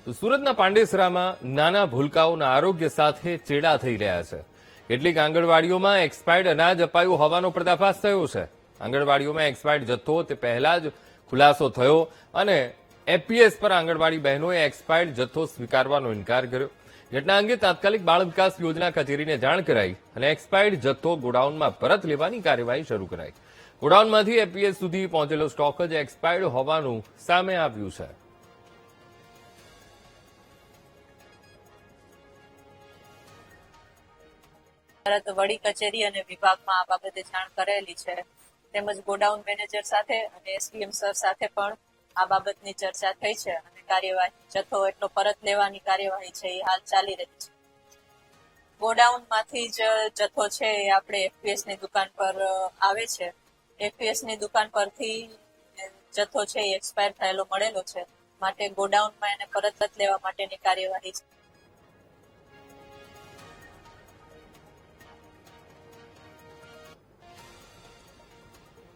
તો સુરતના પાંડેસરામાં નાના ભૂલકાઓના આરોગ્ય સાથે ચેડા થઈ રહ્યા છે. કેટલીક આંગણવાડીઓમાં એક્સપાયર્ડ અનાજ અપાયું હોવાનો પર્દાફાશ થયો છે. આંગણવાડીઓમાં એક્સપાયર્ડ જથ્થો તે પહેલા જ ખુલાસો થયો અને એપીએસ પર આંગણવાડી બહેનોએ એક્સપાયર્ડ જથ્થો સ્વીકારવાનો ઇનકાર કર્યો. ઘટના અંગે તાત્કાલિક બાળ વિકાસ યોજના કચેરીને જાણ કરાઈ અને એક્સપાયર્ડ જથ્થો ગોડાઉનમાં પરત લેવાની કાર્યવાહી શરૂ કરાઈ. ગોડાઉનમાંથી એપીએસ સુધી પહોંચેલો સ્ટોક જ એક્સપાયર્ડ હોવાનું સામે આવ્યું છે. વડી કચેરી અને વિભાગમાં આ બાબતે જાણ કરેલી છે. તેમજ ગોડાઉન મેનેજર સાથે અને એસડીએમ સર સાથે પણ આ બાબતની ચર્ચા થઈ છે અને કાર્યવાહી જથ્થો એટલો પરત લેવાની કાર્યવાહી છે એ હાલ ચાલી રહી છે. ગોડાઉનમાંથી જ જથ્થો છે એ આપણે એફપીએસ ની દુકાન પર આવે છે. એફપીએસ ની દુકાન પરથી જથ્થો છે એ એક્સપાયર થયેલો મળેલો છે, માટે ગોડાઉનમાં એને પરત લેવા માટેની કાર્યવાહી છે.